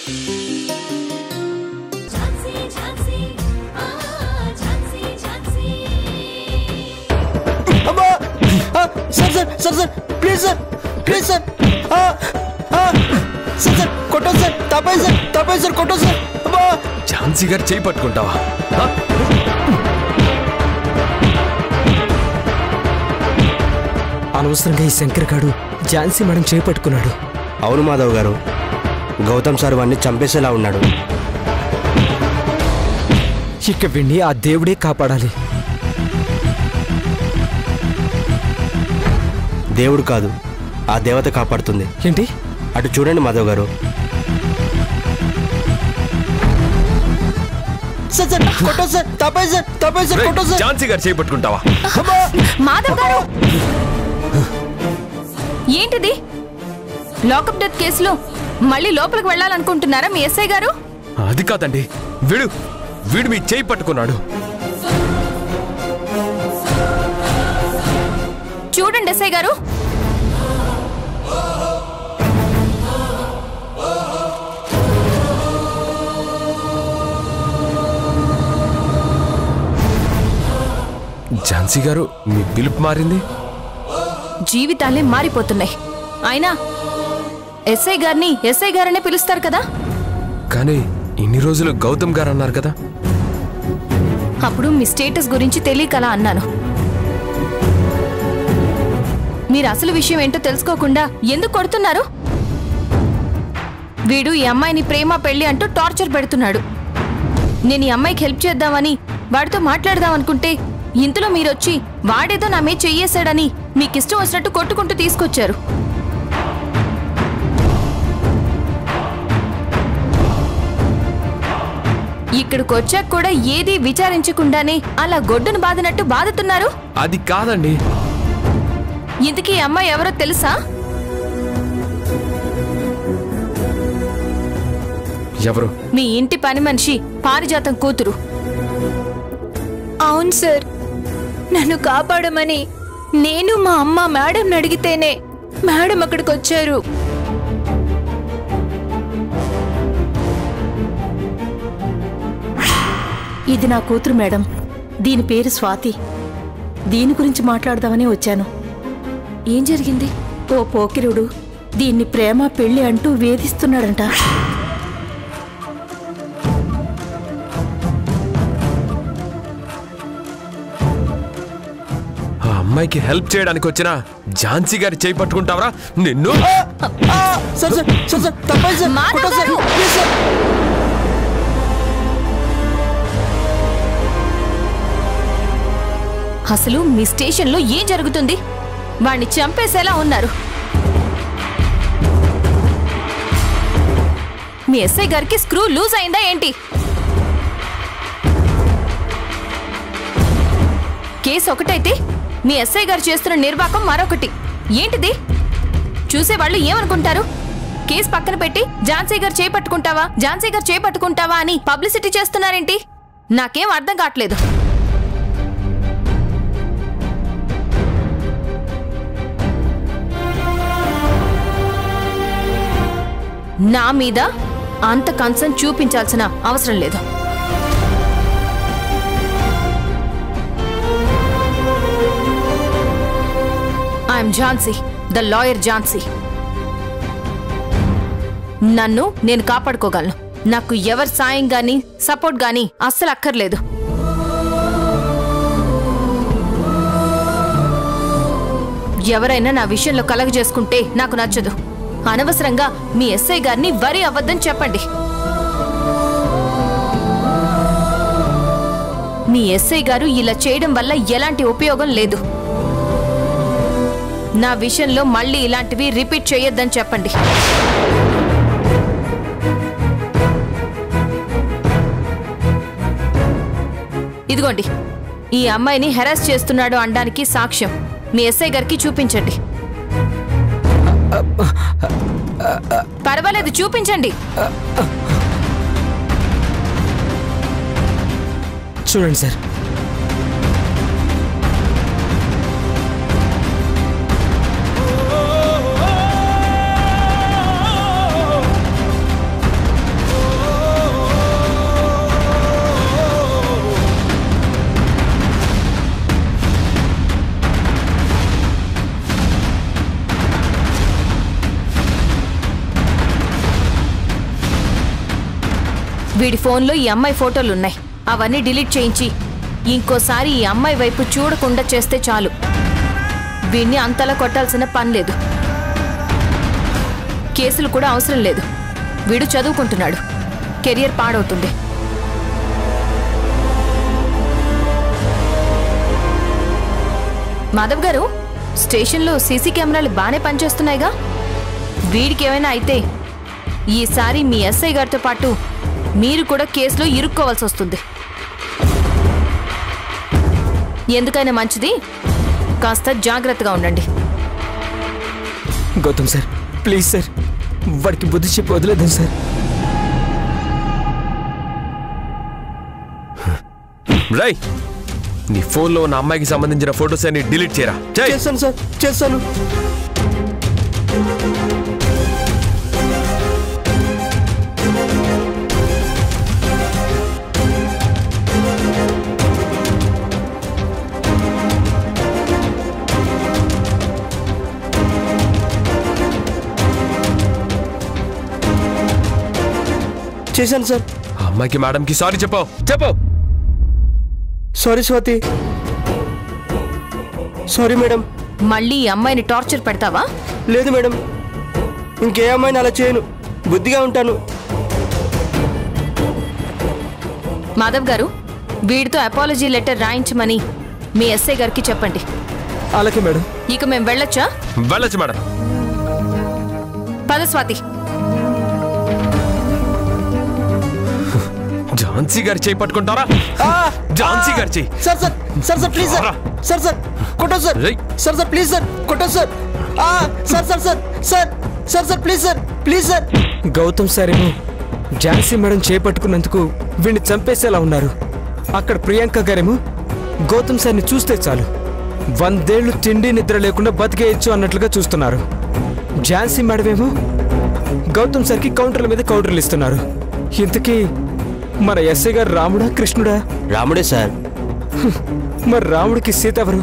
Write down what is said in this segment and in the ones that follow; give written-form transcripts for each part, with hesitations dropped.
Sir sir please sir sir sir कोटो sir तापाई sir कोटो sir Jhansi గారు చేయి పట్టుకుంటావా? అనవసరంగా ఈ శంకర్ గాడు ఝాన్సీ మేడం చేయి పట్టుకున్నాడు. అవును మాధవ్ గారు, గౌతమ్ సార్ వాడిని చంపేసేలా ఉన్నాడు. ఇక విని ఆ దేవుడే కాపాడాలి. దేవుడు కాదు, ఆ దేవత కాపాడుతుంది. ఏంటి? అటు చూడండి మాధవ్ గారు. ఝాన్సీ గారు చేయి పట్టుకుంటావా? మాధవ్ గారు ఏంటిది? లాకప్ డెత్ కేసులో మళ్ళీ లోపలికి వెళ్ళాలనుకుంటున్నారా మీ ఎస్ఐ గారు? అది కాదండి, వీడు మీ చేయి పట్టుకున్నాడు. చూడండి ఎస్ఐ గారు, ఝాన్సీ గారు మీ పిలుపు మారింది. జీవితాలే మారిపోతున్నాయి. అయినా ఎస్ఐ గారిని ఎస్ఐ గారనే పిలుస్తారు కదా. కానీ ఇన్ని రోజులు గౌతమ్ గారు అన్నారు కదా. అప్పుడు మీ స్టేటస్ గురించి తెలియకలా అన్నాను. మీరు అసలు విషయం ఏంటో తెలుసుకోకుండా ఎందుకు కొడుతున్నారు? వీడు ఈ అమ్మాయిని ప్రేమ పెళ్లి అంటూ టార్చర్ పెడుతున్నాడు. నేను ఈ అమ్మాయికి హెల్ప్ చేద్దామని వాడితో మాట్లాడదామనుకుంటే ఇంతలో మీరొచ్చి వాడేదో నా మీద చెయ్యేశాడని మీకిష్టం వచ్చినట్టు కొట్టుకుంటూ తీసుకొచ్చారు. ఇక్కడికి వచ్చాక కూడా ఏదీ విచారించకుండానే అలా గొడ్డును బాదినట్టు బాదుతున్నారు. అది కాదండి. ఇంతకీ ఈ అమ్మాయి ఎవరో తెలుసా? ఎవరు? మీ ఇంటి పని మనిషి పారిజాతం కూతురు. అవును సార్, నన్ను కాపాడమని నేను మా అమ్మ మేడం అడిగితేనే మేడం అక్కడికి వచ్చారు. ఇది నా కూతురు మేడం, దీని పేరు స్వాతి. దీని గురించి మాట్లాడదామని వచ్చాను. ఏం జరిగింది? ఓ పోకిరుడు దీన్ని ప్రేమ పెళ్లి అంటూ వేధిస్తున్నాడంట. ఆ అమ్మాయికి హెల్ప్ చేయడానికి వచ్చిన ఝాన్సీ గారి చేయి పట్టుకుంటావరా నిన్ను? అసలు మీ స్టేషన్లో ఏం జరుగుతుంది? వాణ్ణి చంపేసేలా ఉన్నారు. మీ ఎస్ఐ గారికి స్క్రూ లూజ్ అయిందా ఏంటి? కేసు ఒకటైతే మీ ఎస్ఐ గారు చేస్తున్న నిర్వాకం మరొకటి. ఏంటిది? చూసేవాళ్ళు ఏమనుకుంటారు? కేసు పక్కన పెట్టి ఝాన్సీ గారు చేపట్టుకుంటావా ఝాన్సీ గారు చేపట్టుకుంటావా అని పబ్లిసిటీ చేస్తున్నారేంటి? నాకేం అర్థం కావట్లేదు. నా మీద అంత కన్సర్న్ చూపించాల్సిన అవసరం లేదు. I'm Jhansi, the lawyer Jhansi. నన్ను నేను కాపాడుకోగలను. నాకు ఎవరి సాయం గాని సపోర్ట్ గాని అస్సలు అక్కర్లేదు. ఎవరైనా నా విషయంలో కలగజేసుకుంటే నాకు నచ్చదు. అనవసరంగా మీ ఎస్ఐ గారిని వరి అవ్వద్దని చెప్పండి. మీ ఎస్ఐ గారు ఇలా చేయడం వల్ల ఎలాంటి ఉపయోగం లేదు. నా విషయంలో మళ్ళీ ఇలాంటివి రిపీట్ చేయొద్దని చెప్పండి. ఇదిగోండి, ఈ అమ్మాయిని హెరాస్ చేస్తున్నాడు అనడానికి సాక్ష్యం మీ ఎస్ఐ గారికి చూపించండి. పర్వాలేదు, చూపించండి. చూడండి సార్. వీడి ఫోన్లో ఈ అమ్మాయి ఫోటోలున్నాయి. అవన్నీ డిలీట్ చేయించి ఇంకోసారి ఈ అమ్మాయి వైపు చూడకుండా చేస్తే చాలు. వీడిని అంతలా కొట్టాల్సిన పని లేదు. కేసులు కూడా అవసరం లేదు. వీడు చదువుకుంటున్నాడు. కెరియర్ పాడవుతుంది. మాధవ్ గారు, స్టేషన్లో సీసీ కెమెరాలు బాగానే పనిచేస్తున్నాయిగా. వీడికి ఏమైనా అయితే ఈసారి మీ ఎస్ఐ గారితో పాటు మీరు కూడా కేసులో ఇరుక్కోవాల్సి వస్తుంది. ఎందుకైనా మంచిది కాస్త జాగ్రత్తగా ఉండండి. గౌతమ్ సార్, ప్లీజ్ సార్, వాడికి బుద్ధి చెప్పి వదిలేద్దాం సార్. రై, నీ ఫోన్లో ఉన్న అమ్మాయికి సంబంధించిన ఫోటోస్ అన్ని డిలీట్ చేయరా. చేస్తాను సార్, చేస్తాను. చేశాను సార్. ఆ అమ్మాయికి మేడంకి సారీ చెప్పు. సారీ స్వాతి. Sorry madam. మళ్ళీ ఈ అమ్మాయిని టార్చర్ పెడతావా? లేదు మేడం, ఇంకే అమ్మాయిని అలా చేయను. బుద్ధిగా ఉంటాను. మాధవ్ గారు, వీడితో అపాలజీ లెటర్ రాయించమని మీ ఎస్ఐ గారికి చెప్పండి. అలాగే మేడం. ఇక మేము వెళ్ళొచ్చా? వెళ్ళొచ్చు మేడం. పద స్వాతి. ఝాన్సీ గారి చేయి పట్టుకుంటారా? ఝాన్సీ గారి చేయి. Sir sir sir sir please sir. Sir sir కొట్టో sir. Sir sir please sir కొట్టో sir. Sir sir sir sir sir sir please sir, please sir. Gautam sir ఏమో ఝాన్సీ మేడం చేపట్టుకున్నందుకు వీడిని చంపేసేలా ఉన్నారు. అక్కడ ప్రియాంక గారేమో గౌతమ్ సార్ని చూస్తే చాలు 100 ఏళ్లు తిండి నిద్ర లేకుండా బతికేయచ్చు అన్నట్లుగా చూస్తున్నారు. ఝాన్సీ మేడం ఏమో గౌతమ్ సార్కి కౌంటర్ల మీద కౌంటర్లు ఇస్తున్నారు. ఇంతకీ మన ఎస్ఐ గారు రాముడా కృష్ణుడా? రాముడే సార్. మరి రాముడికి సీత ఎవరు?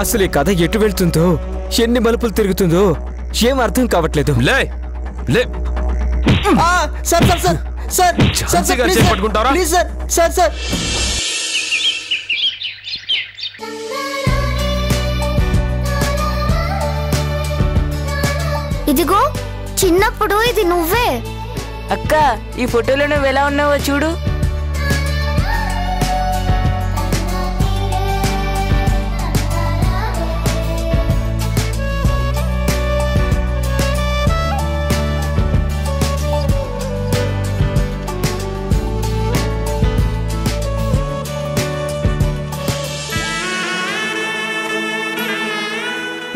అసలు ఈ కథ ఎటు వెళ్తుందో, ఎన్ని మలుపులు తిరుగుతుందో ఏం అర్థం కావట్లేదు. లే లే sir sir sir sir Jhansi గారి చేయి పట్టుకుంటారా? Please sir. సార్ సార్ ఇదిగో చిన్నప్పుడు ఇది నువ్వే. అక్క, ఈ ఫోటోలో నువ్వు ఎలా ఉన్నావో చూడు.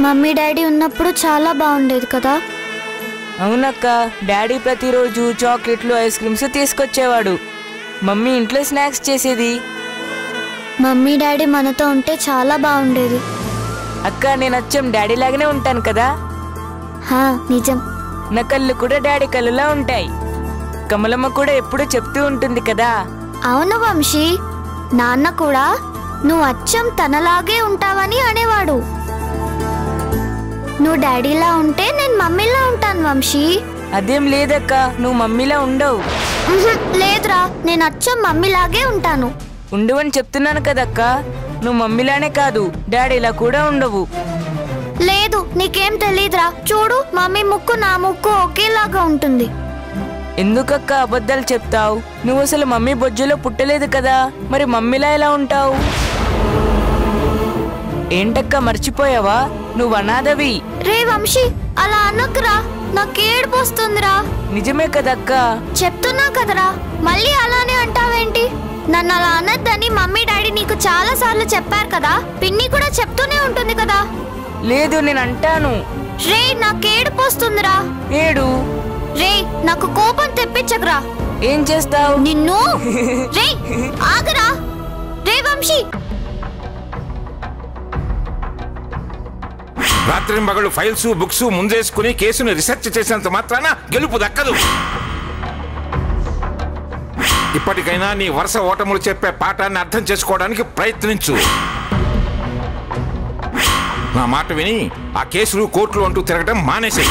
మమ్మీ డాడీ ఉన్నప్పుడు చాలా బాగుండేది కదా. అవునక్క, డాడీ ప్రతిరోజు చాక్లెట్లు ఐస్ క్రీమ్స్ తీసుకొచ్చేవాడు. మమ్మీ ఇంట్లో స్నాక్స్ చేసేది. మమ్మీ డాడీ మనతో ఉంటే చాలా బాగుండేది. అక్క, నేను అచ్చం డాడీ లాగానే ఉంటాను కదా. నిజం. నా కళ్ళు కూడా డాడీ కళ్ళులా ఉంటాయి. కమలమ్మ కూడా ఎప్పుడు చెప్తూ ఉంటుంది కదా. అవును వంశీ, నాన్న కూడా నువ్వు అచ్చం తనలాగే ఉంటావని అనేవాడు. నువ్వు డాడీలా ఉంటే నేను మమ్మీలా ఉంటాను వంశీ. అదేం లేదక్క, నువ్వు మమ్మీలా ఉండవు. లేదురా, నేను అచ్చం మమ్మీలాగే ఉంటాను. ఉండవని చెప్తున్నాను కదక్క. నువ్వు మమ్మీలానే కాదు, డాడీలా కూడా ఉండవు. లేదు, నీకేం తెలీదురా. చూడు, మమ్మీ ముక్కు నా ముక్కు ఒకేలాగా ఉంటుంది. ఎందుకక్క అబద్ధాలు చెప్తావు? నువ్వు అసలు మమ్మీ బొజ్జులో పుట్టలేదు కదా, మరి మమ్మీలా ఎలా ఉంటావు? ఏంటక్క మర్చిపోయావా? నువ్వు అనాథవి. రే వంశీ, అలా అనకురా, నాకు ఏడుపు వస్తుందిరా. నిజమే కదక్క. చెప్తున్నా కదరా, మళ్ళీ అలానే అంటావేంటి? నన్ను అలా అనద్దని మమ్మీ డాడీ నీకు చాలా సార్లు చెప్పారు కదా. పిన్ని కూడా చెప్తూనే ఉంటుంది కదా. లేదు, నేను అంటాను. రే, నాకు ఏడుపు వస్తుందిరా. ఏడు. రే, నాకు కోపం తెప్పించకురా. ఏం చేస్తావు? నిన్ను. రే ఆగరా. రే వంశీ. రాత్రి మగళ్ళు ఫైల్స్ బుక్స్ ముందేసుకుని కేసును రీసెర్చ్ చేసినంత మాత్రాన గెలుపు దక్కదు. ఇప్పటికైనా నీ వరుస ఓటములు చెప్పే పాఠాన్ని అర్థం చేసుకోవడానికి ప్రయత్నించు. నా మాట విని ఆ కేసులు కోర్టులు అంటూ తిరగడం మానేసాయి.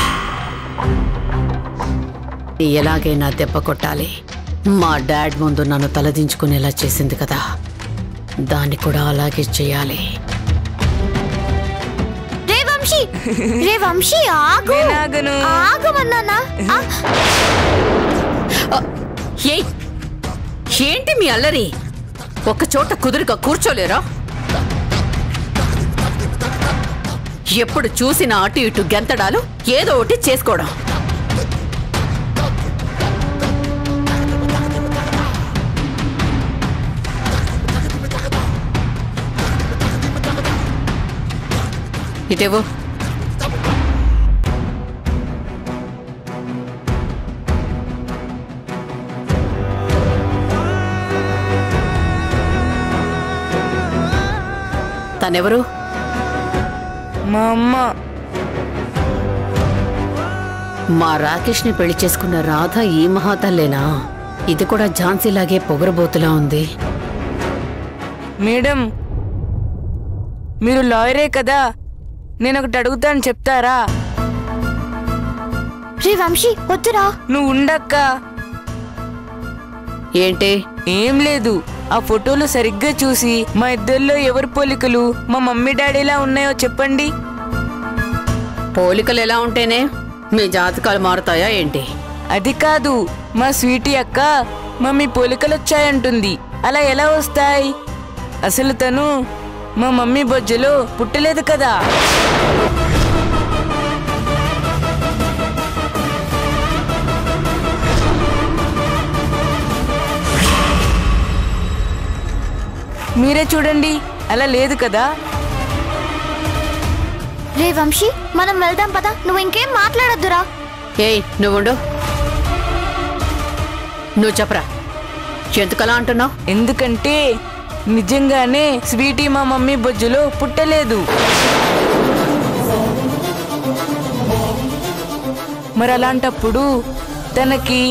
ఎలాగైనా దెబ్బ కొట్టాలి. మా డాడ్ ముందు నన్ను తలదించుకునేలా చేసింది కదా, దాన్ని కూడా అలాగే చేయాలి. రే వంశీ ఆగు. ఆగమన్నానా? ఏంటి మీ అల్లరి? ఒక్క చోట కుదురుగా కూర్చోలేరా? ఎప్పుడు చూసినా అటు ఇటు గెంతడాలు, ఏదో ఒకటి చేసుకోవడం. ఇటేవో తనెవరు? మా అమ్మ. మా రాకేష్ని పెళ్లి చేసుకున్న రాధ ఈ మహాతల్లేనా? ఇది కూడా ఝాన్సీలాగే పొగరబోతులా ఉంది. మేడం, మీరు లాయరే కదా, నేను ఒకటి అడుగుతాను, చెప్తారా? రే వంశీ వద్దురా. నువ్వు ఉండక్క. ఏంటి? ఏం లేదు, ఆ ఫోటోలు సరిగ్గా చూసి మా ఇద్దరిలో ఎవరి పోలికలు మా మమ్మీ డాడీలా ఉన్నాయో చెప్పండి. పోలికలు ఎలా ఉంటేనే మీ జాతకాలు మారుతాయా ఏంటి? అది కాదు, మా స్వీటీ అక్క మమ్మీ పోలికలు వచ్చాయంటుంది. అలా ఎలా వస్తాయి? అసలు తను మా మమ్మీ బొజ్జలో పుట్టలేదు కదా. మీరే చూడండి, అలా లేదు కదా. రే వంశీ మనం వెళ్దాం పదా, నువ్వు ఇంకేం మాట్లాడొద్దురా. ఏయ్ నువ్వుండు, నువ్వు చెప్పరా, ఎందుకలా అంటున్నావు? ఎందుకంటే నిజంగానే స్వీటీ మా మమ్మీ బొజ్జులో పుట్టలేదు. మరి అలాంటప్పుడు తనకి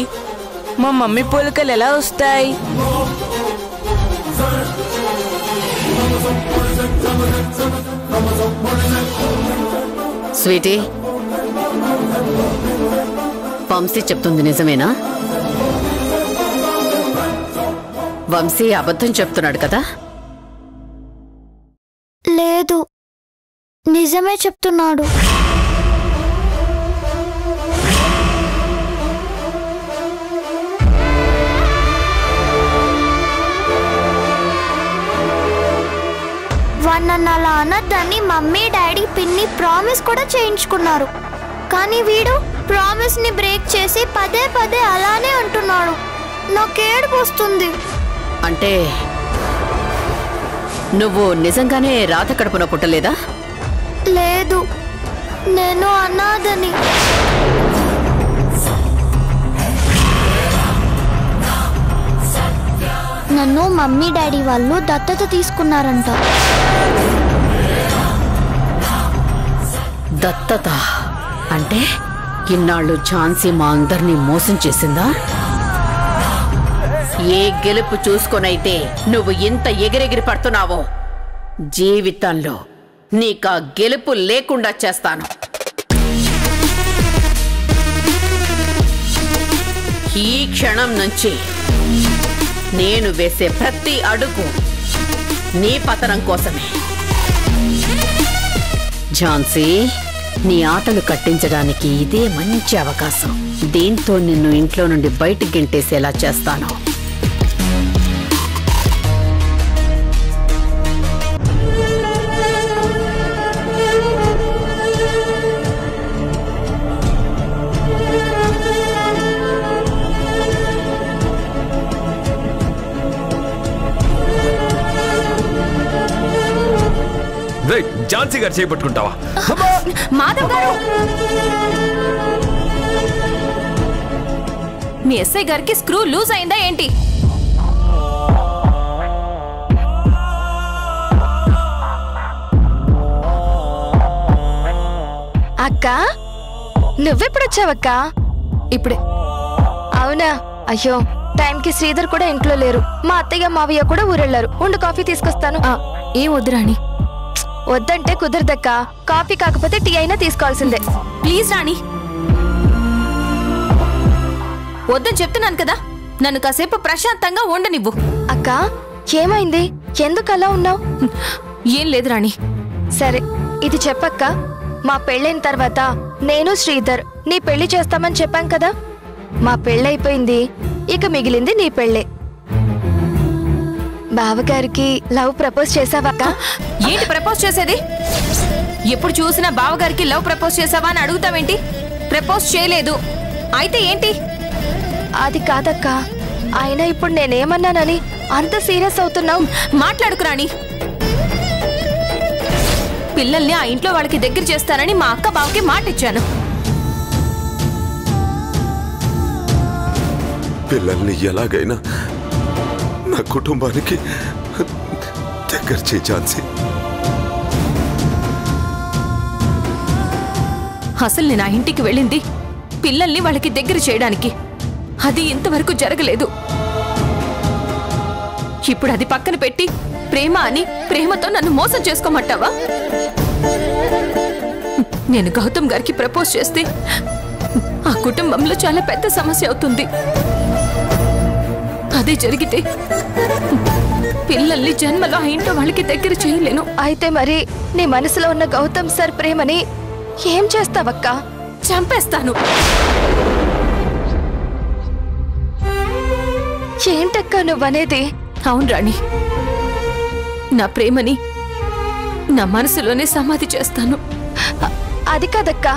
మా మమ్మీ పోలికలు ఎలా వస్తాయి? స్వీటీ, వంశీ చెప్తుంది నిజమేనా? వంశీ అబద్ధం చెప్తున్నాడు కదా? లేదు, నిజమే చెప్తున్నాడు. నన్ను అలా అనద్దని మమ్మీ డాడీ పిన్ని ప్రామిస్ కూడా చేయించుకున్నారు. కానీ వీడు ప్రామిస్ ని బ్రేక్ చేసి పదే పదే అలానే అంటున్నాడు. నాకేడుపు వస్తుంది. అంటే నువ్వు నిజంగానే రాధ కడుపున పుట్టలేదా? లేదు, నేను అనాథని. నన్ను మమ్మీ డాడీ వాళ్ళు దత్తత తీసుకున్నారంట. దత్తత అంటే ఇన్నాళ్ళు ఝాన్సీ మా అందరినీ మోసం చేసిందా? ఏ గెలుపు చూసుకొనైతే నువ్వు ఇంత ఎగిరెగిరి పడుతున్నావో జీవితంలో నీకా గెలుపు లేకుండా చేస్తాను. ఈ క్షణం నుంచి నేను వేసే ప్రతి అడుగు నీ పతనం కోసమే. ఝాన్సీ, నీ ఆటలు కట్టించడానికి ఇదే మంచి అవకాశం. దీంతో నిన్ను ఇంట్లో నుండి బయటికి గెంటేసేలా చేస్తాను. ఝాన్సీ గారు చేపట్టుకుంటావా? మాధవ్ గారు, మీ ఎస్ఐ గారికి స్క్రూ లూజ్ అయిందా ఏంటి? అక్క, నువ్వెప్పుడొచ్చావక్క? ఇప్పుడే. అవునా? అయ్యో, టైంకి శ్రీధర్ కూడా ఇంట్లో లేరు. మా అత్తయ్య మావయ్య కూడా ఊరెళ్లారు. ఉండు, కాఫీ తీసుకొస్తాను. ఏం వద్దురాణి. వద్దంటే కుదరదక్క. కాఫీ కాకపోతే టీ అయినా తీసుకోవాల్సిందే. ప్లీజ్ రాణి, వద్దని చెప్తున్నాను కదా. నన్ను కాసేపు ప్రశాంతంగా ఉండనివ్వు. అక్క ఏమైంది? ఎందుకు అలా ఉన్నావు? ఏం లేదు రాణి. సరే ఇది చెప్పక్క, మా పెళ్ళైన తర్వాత నేను శ్రీధర్ నీ పెళ్లి చేస్తామని చెప్పాం కదా. మా పెళ్ళైపోయింది, ఇక మిగిలింది నీ పెళ్ళే. బావగారికి లవ్ ప్రపోజ్ చేసావక్క? ఏంటి ప్రపోజ్ చేసేది? ఎప్పుడు చూసినా బావగారికి లవ్ ప్రపోజ్ చేసావా అని అడుగుతావేంటి? ప్రపోజ్ చేయలేదు. అయితే ఏంటి? అది కాదక్క, అయినా ఇప్పుడు నేనేమన్నానని అంత సీరియస్ అవుతున్నావు? మాట్లాడుకు రాణి. పిల్లల్ని ఆ ఇంట్లో వాళ్ళకి దగ్గర చేస్తానని మా అక్క బావకి మాట ఇచ్చాను. పిల్లల్ని ఎలాగైనా నా కుటుంబానికి దగ్గర చేయి ఝాన్సీ. అసలు నేను ఆ ఇంటికి వెళ్ళింది పిల్లల్ని వాళ్ళకి దగ్గర చేయడానికి. అది ఇంతవరకు జరగలేదు. ఇప్పుడు అది పక్కన పెట్టి ప్రేమ అని ప్రేమతో నన్ను మోసం చేసుకోమంటావా? నేను గౌతమ్ గారికి ప్రపోజ్ చేస్తే ఆ కుటుంబంలో చాలా పెద్ద సమస్య అవుతుంది. అదే జరిగితే పిల్లల్ని జన్మలో ఆ ఇంట్లో వాళ్ళకి దగ్గర చేయలేను. అయితే మరి నీ మనసులో ఉన్న గౌతమ్ సార్ ప్రేమని ఏం చేస్తావక్క? చంపేస్తాను. ఏంటక్క నువ్వనేది? అవును రాణి, నా ప్రేమని నా మనసులోనే సమాధి చేస్తాను. అది కాదక్క,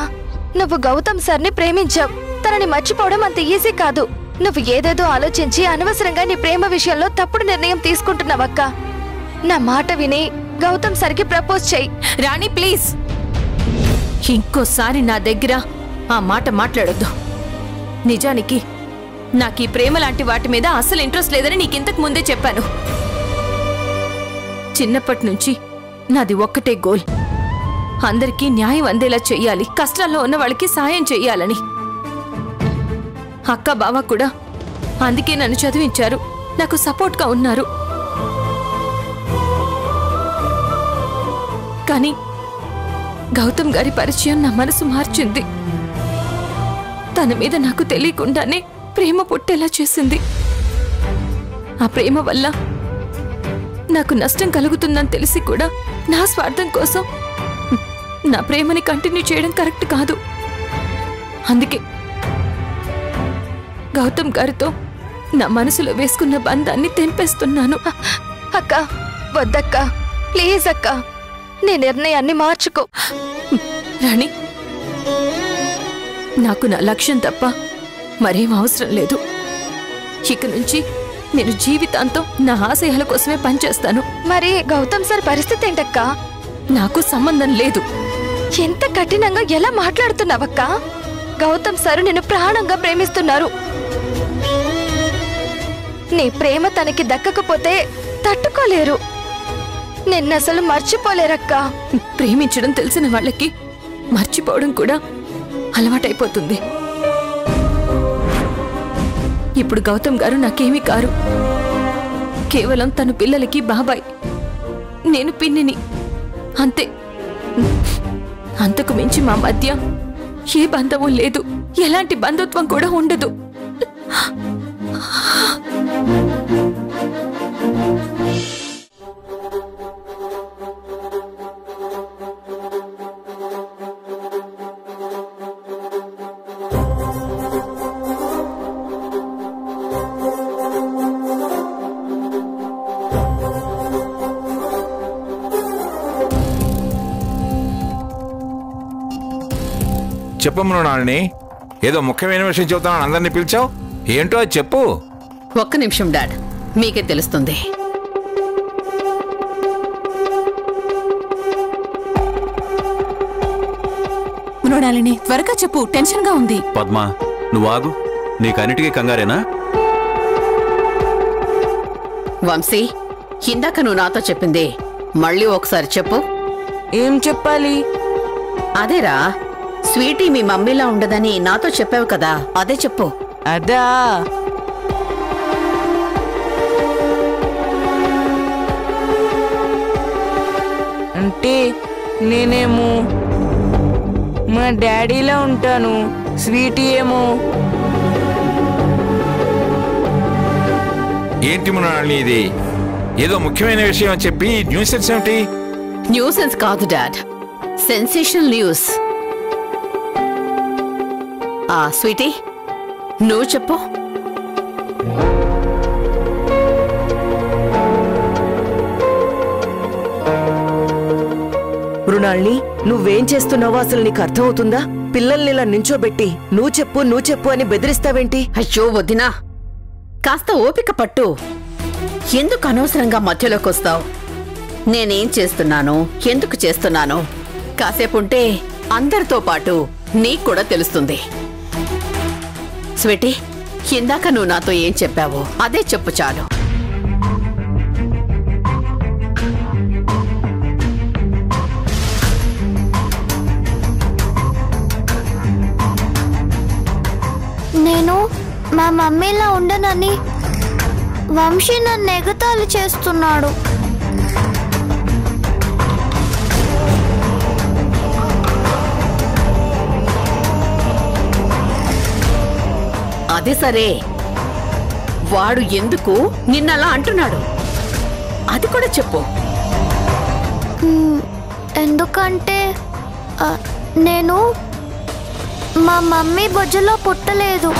నువ్వు గౌతమ్ సార్ని ప్రేమించావు. తనని మర్చిపోవడం అంత ఈజీ కాదు. నువ్వు ఏదేదో ఆలోచించి అనవసరంగా నీ ప్రేమ విషయంలో తప్పుడు నిర్ణయం తీసుకుంటున్నావక్క. నా మాట విని గౌతమ్ సార్కి ప్రపోజ్ చేయి. రాణి ప్లీజ్, ఇంకోసారి నా దగ్గర ఆ మాట మాట్లాడొద్దు. నిజానికి నాకు ఈ ప్రేమ లాంటి వాటి మీద అసలు ఇంట్రెస్ట్ లేదని నీకింతకు ముందే చెప్పాను. చిన్నప్పటి నుంచి నాది ఒక్కటే గోల్, అందరికీ న్యాయం అందేలా చెయ్యాలి, కష్టాల్లో ఉన్న వాళ్ళకి సాయం చెయ్యాలని. అక్క బావ కూడా అందుకే నన్ను చదివించారు, నాకు సపోర్ట్గా ఉన్నారు. కానీ గౌతమ్ గారి పరిచయం నా మనసు మార్చింది. తన మీద నాకు తెలియకుండానే ప్రేమ పుట్టేలా చేసింది. ఆ ప్రేమ వల్ల నాకు నష్టం కలుగుతుందని తెలిసి కూడా నా స్వార్థం కోసం నా ప్రేమని కంటిన్యూ చేయడం కరెక్ట్ కాదు. అందుకే గౌతమ్ గారితో నా మనసులో వేసుకున్న బంధాన్ని తెంపేస్తున్నాను. అక్క వద్దక్క, ప్లీజ్ అక్క, నీ నిర్ణయాన్ని మార్చుకో. రాణి, నాకు నా లక్ష్యం తప్ప మరేం అవసరం లేదు. ఇక నుంచి నేను జీవితాంతం నా ఆశయాల కోసమే పనిచేస్తాను. మరి గౌతమ్ సార్ పరిస్థితి ఏంటక్క? నాకు సంబంధం లేదు. ఎంత కఠినంగా ఎలా మాట్లాడుతున్నావక్క? గౌతమ్ సారు నిన్ను ప్రాణంగా ప్రేమిస్తున్నారు. నీ ప్రేమ తనకి దక్కకపోతే తట్టుకోలేరు. నిన్నసలు మర్చిపోలేరక్క. ప్రేమించడం తెలిసిన వాళ్ళకి మర్చిపోవడం కూడా అలవాటైపోతుంది. ఇప్పుడు గౌతమ్ గారు నాకేమీ కారు. కేవలం తన పిల్లలకి బాబాయ్, నేను పిన్నిని, అంతే. అంతకు మించి మా మధ్య ఏ బంధము లేదు, ఎలాంటి బంధుత్వం కూడా ఉండదు. చెప్పమ్మ నాని, ఏదో ముఖ్యమైన విషయం చెబుతాను అందరినీ పిలిచావు, ఏంటో అది చెప్పు. ఒక్క నిమిషం డాడ్, మీకే తెలుస్తుంది. మృణాలిని త్వరగా చెప్పు, టెన్షన్ గా ఉంది. పద్మ, నువ్వు ఆగు, నీకన్నిటికీ కంగారేనా? వంశీ, ఇందాక నువ్వు నాతో చెప్పింది మళ్ళీ ఒకసారి చెప్పు. ఏం చెప్పాలి? అదేరా, స్వీటీ మీ మమ్మీలా ఉండదని నాతో చెప్పావు కదా, అదే చెప్పు. అదా, అంటే నేనేమో మా డాడీలా ఉంటాను, స్వీటీ ఏమో ఏంటి మృణాళిని ఇది? ఏదో ముఖ్యమైన విషయం అని చెప్పి న్యూసెన్స్ ఏమిటి? న్యూసెన్స్ కాదు డాడ్, సెన్సేషనల్ న్యూస్. స్వీటీ, నువ్వు చెప్పు. మృణాళిని, నువ్వేం చేస్తున్నావో అసలు నీకు అర్థమవుతుందా? పిల్లల్ని ఇలా నించోబెట్టి నువ్వు చెప్పు అని బెదిరిస్తావేంటి? అయ్యో వదినా, కాస్త ఓపిక పట్టు. ఎందుకు అనవసరంగా మధ్యలోకి వస్తావు? నేనేం చేస్తున్నాను, ఎందుకు చేస్తున్నాను కాసేపుంటే అందరితో పాటు నీకు కూడా తెలుస్తుంది. స్వీటీ, ఇందాక నువ్వు నాతో ఏం చెప్పావో అదే చెప్పు చాలు. నేను మా మమ్మీలా ఉండనని వంశీ నన్ను ఎగతాళి చేస్తున్నాడు. అదే సరే, వాడు ఎందుకు నిన్నలా అంటున్నాడు అది కూడా చెప్పు. ఎందుకంటే నేను మా మమ్మీ బొజ్జలో పుట్టలేదు.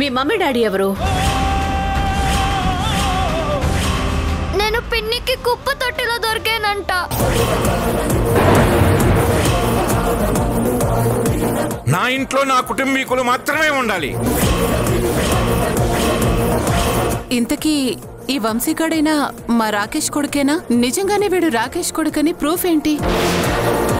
మీ మమ్మీ డాడీ ఎవరు? నేను పిన్నికి కుప్ప తొట్టిలో దొరికానంట. నా ఇంట్లో నా కుటుంబీకులు మాత్రమే ఉండాలి. ఇంతకీ ఈ వంశీగాడైనా మా రాకేష్ కొడుకేనా? నిజంగానే వీడు రాకేష్ కొడుకని ప్రూఫ్ ఏంటి?